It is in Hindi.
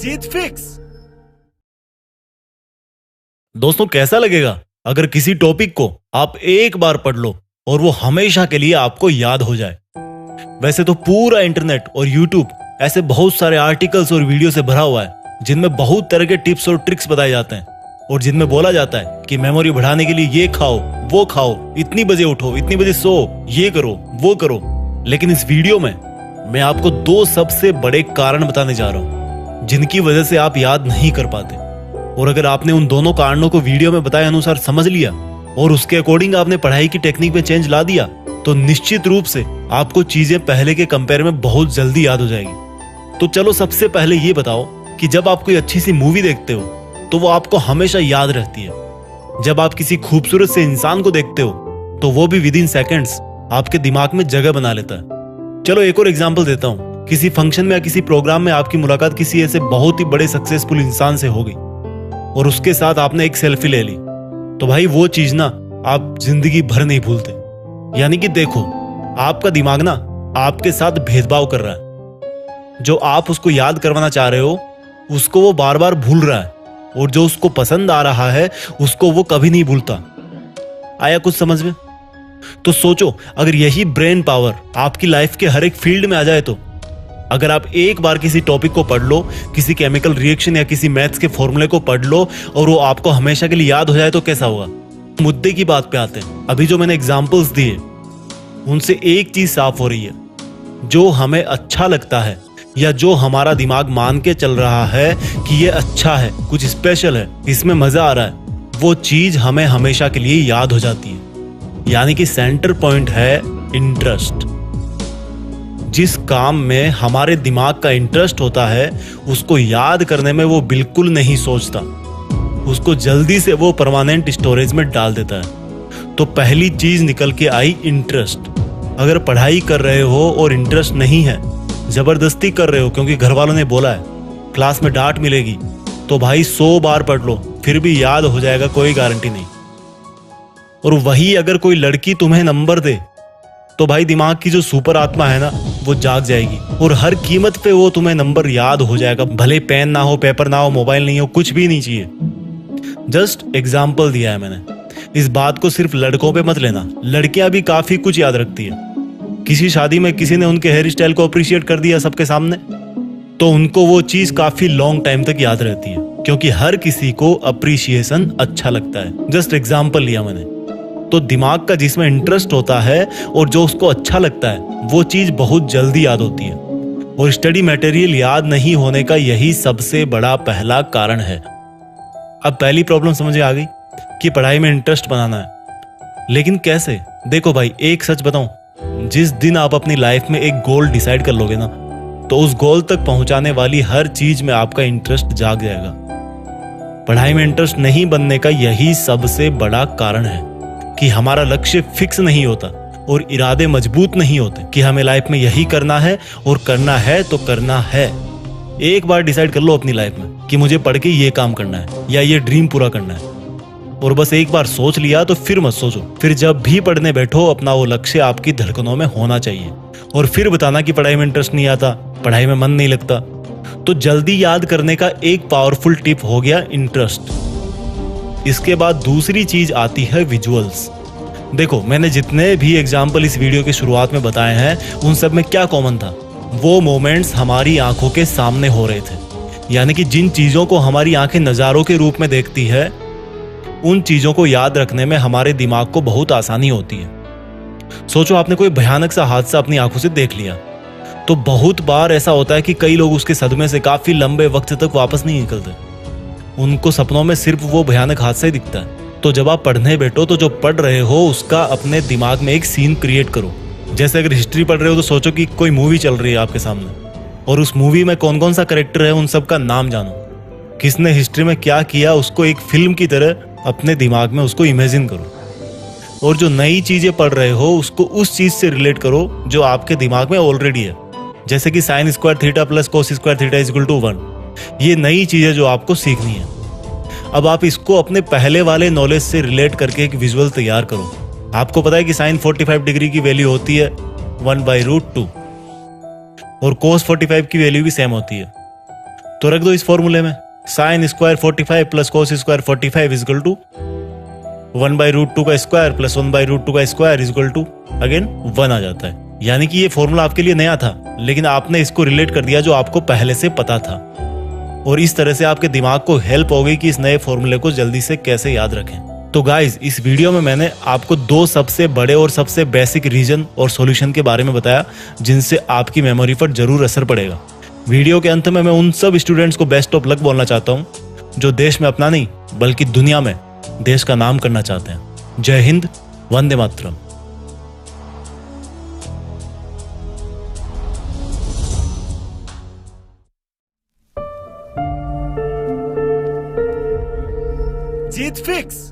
जीत फिक्स। दोस्तों, कैसा लगेगा अगर किसी टॉपिक को आप एक बार पढ़ लो और वो हमेशा के लिए आपको याद हो जाए। वैसे तो पूरा इंटरनेट और यूट्यूब ऐसे बहुत सारे आर्टिकल्स और वीडियो से भरा हुआ है जिनमें बहुत तरह के टिप्स और ट्रिक्स बताए जाते हैं और जिनमें बोला जाता है कि मेमोरी बढ़ाने के लिए ये खाओ, वो खाओ, इतनी बजे उठो, इतनी बजे सो, ये करो, वो करो। लेकिन इस वीडियो में मैं आपको दो सबसे बड़े कारण बताने जा रहा हूं जिनकी वजह से आप याद नहीं कर पाते। और अगर आपने उन दोनों कारणों को वीडियो में बताए अनुसार समझ लिया और उसके अकॉर्डिंग आपने पढ़ाई की टेक्निक में चेंज ला दिया तो निश्चित रूप से आपको चीजें पहले के कंपेयर में बहुत जल्दी याद हो जाएगी। तो चलो सबसे पहले ये बताओ कि जब आप कोई अच्छी सी मूवी देखते हो तो वो आपको हमेशा याद रहती है। जब आप किसी खूबसूरत से इंसान को देखते हो तो वो भी विद इन सेकेंड्स आपके दिमाग में जगह बना लेता है। चलो एक और एग्जांपल देता हूँ। किसी फंक्शन में या किसी प्रोग्राम में आपकी मुलाकात किसी ऐसे बहुत ही बड़े सक्सेसफुल इंसान से हो गई और उसके साथ आपने एक सेल्फी ले ली, तो भाई वो चीज ना आप जिंदगी भर नहीं भूलते। यानी कि देखो, आपका दिमाग ना आपके साथ भेदभाव कर रहा है। जो आप उसको याद करवाना चाह रहे हो उसको वो बार बार भूल रहा है और जो उसको पसंद आ रहा है उसको वो कभी नहीं भूलता। आया कुछ समझ में? तो सोचो, अगर यही ब्रेन पावर आपकी लाइफ के हर एक फील्ड में आ जाए तो अगर आप एक बार किसी टॉपिक को पढ़ लो, किसी केमिकल रिएक्शन या किसी मैथ्स के फॉर्मूले को पढ़ लो और वो आपको हमेशा के लिए याद हो जाए तो कैसा होगा? मुद्दे की बात पे आते हैं। अभी जो मैंने एग्जांपल्स दिए उनसे एक चीज साफ हो रही है, जो हमें अच्छा लगता है या जो हमारा दिमाग मान के चल रहा है कि ये अच्छा है, कुछ स्पेशल है, इसमें मजा आ रहा है, वो चीज हमें हमेशा के लिए याद हो जाती है। यानी कि सेंटर पॉइंट है इंटरेस्ट। जिस काम में हमारे दिमाग का इंटरेस्ट होता है उसको याद करने में वो बिल्कुल नहीं सोचता, उसको जल्दी से वो परमानेंट स्टोरेज में डाल देता है। तो पहली चीज निकल के आई इंटरेस्ट। अगर पढ़ाई कर रहे हो और इंटरेस्ट नहीं है, जबरदस्ती कर रहे हो क्योंकि घर वालों ने बोला है, क्लास में डांट मिलेगी, तो भाई 100 बार पढ़ लो फिर भी याद हो जाएगा, कोई गारंटी नहीं। और वही अगर कोई लड़की तुम्हें नंबर दे तो भाई दिमाग की जो सुपर आत्मा है ना वो जाग जाएगी और हर कीमत पे वो तुम्हें नंबर याद हो जाएगा। भले पेन ना हो, पेपर ना हो, मोबाइल नहीं हो, कुछ भी नहीं चाहिए। जस्ट एग्जाम्पल दिया है मैंने। इस बात को सिर्फ लड़कों पे मत लेना, लड़कियां भी काफी कुछ याद रखती है। किसी शादी में किसी ने उनके हेयर स्टाइल को अप्रिशिएट कर दिया सबके सामने तो उनको वो चीज काफी लॉन्ग टाइम तक याद रहती है क्योंकि हर किसी को अप्रिशिएशन अच्छा लगता है। जस्ट एग्जाम्पल लिया मैंने। तो दिमाग का जिसमें इंटरेस्ट होता है और जो उसको अच्छा लगता है वो चीज बहुत जल्दी याद होती है। और स्टडी मटेरियल याद नहीं होने का यही सबसे बड़ा पहला कारण है। अब पहली प्रॉब्लम समझ आ गई कि पढ़ाई में इंटरेस्ट बनाना है, लेकिन कैसे? देखो भाई, एक सच बताऊं, जिस दिन आप अपनी लाइफ में एक गोल डिसाइड कर लोगे ना तो उस गोल तक पहुंचाने वाली हर चीज में आपका इंटरेस्ट जाग जाएगा। पढ़ाई में इंटरेस्ट नहीं बनने का यही सबसे बड़ा कारण है कि हमारा लक्ष्य फिक्स नहीं होता और इरादे मजबूत नहीं होते कि हमें लाइफ में यही करना है और करना है तो करना है। एक बार डिसाइड कर लो अपनी लाइफ में कि मुझे पढ़ के ये काम करना है या ये ड्रीम पूरा करना है, और बस एक बार सोच लिया तो फिर मत सोचो। फिर जब भी पढ़ने बैठो अपना वो लक्ष्य आपकी धड़कनों में होना चाहिए। और फिर बताना कि पढ़ाई में इंटरेस्ट नहीं आता, पढ़ाई में मन नहीं लगता। तो जल्दी याद करने का एक पावरफुल टिप हो गया इंटरेस्ट। इसके बाद दूसरी चीज आती है विजुअल्स। देखो, मैंने जितने भी एग्जाम्पल इस वीडियो की शुरुआत में बताए हैं उन सब में क्या कॉमन था? वो मोमेंट्स हमारी आंखों के सामने हो रहे थे। यानी कि जिन चीजों को हमारी आंखें नजारों के रूप में देखती है उन चीजों को याद रखने में हमारे दिमाग को बहुत आसानी होती है। सोचो, आपने कोई भयानक सा हादसा अपनी आंखों से देख लिया तो बहुत बार ऐसा होता है कि कई लोग उसके सदमे से काफी लंबे वक्त तक वापस नहीं निकलते। उनको सपनों में सिर्फ वो भयानक हादसा ही दिखता है। तो जब आप पढ़ने बैठो तो जो पढ़ रहे हो उसका अपने दिमाग में एक सीन क्रिएट करो। जैसे अगर हिस्ट्री पढ़ रहे हो तो सोचो कि कोई मूवी चल रही है आपके सामने और उस मूवी में कौन कौन सा कैरेक्टर है उन सब का नाम जानो, किसने हिस्ट्री में क्या किया, उसको एक फिल्म की तरह अपने दिमाग में उसको इमेजिन करो। और जो नई चीजें पढ़ रहे हो उसको उस चीज से रिलेट करो जो आपके दिमाग में ऑलरेडी है। जैसे कि sine square theta plus cos square theta is equal to 1। ये नई चीजें जो आपको सीखनी है। अब आप इसको अपने पहले वाले नॉलेज से रिलेट करके एक विजुअल तैयार करो। आपको पता है कि साइन 45 डिग्री की वैल्यू होती है 1/√2 और कोस 45 की वैल्यू भी सेम होती है। तो रख दो इस फॉर्मूले में, sine square 45 plus cos square 45 is equal to 1/√2 का स्क्वायर प्लस 1/√2 का स्क्वायर इजकल टू अगेन 1 आ जाता है। यानी कि ये फॉर्मूला आपके लिए नया था, लेकिन आपने इसको रिलेट कर दिया जो आपको पहले से पता था, और इस तरह से आपके दिमाग को हेल्प हो गई कि इस नए फॉर्मूले को जल्दी से कैसे याद रखें। तो गाइज, इस वीडियो में मैंने आपको 2 सबसे बड़े और सबसे बेसिक रीजन और सॉल्यूशन के बारे में बताया जिनसे आपकी मेमोरी पर जरूर असर पड़ेगा। वीडियो के अंत में मैं उन सब स्टूडेंट्स को बेस्ट ऑफ लक बोलना चाहता हूँ जो देश में अपना नहीं बल्कि दुनिया में देश का नाम करना चाहते हैं। जय हिंद, वंदे मातरम। जीत फिक्स।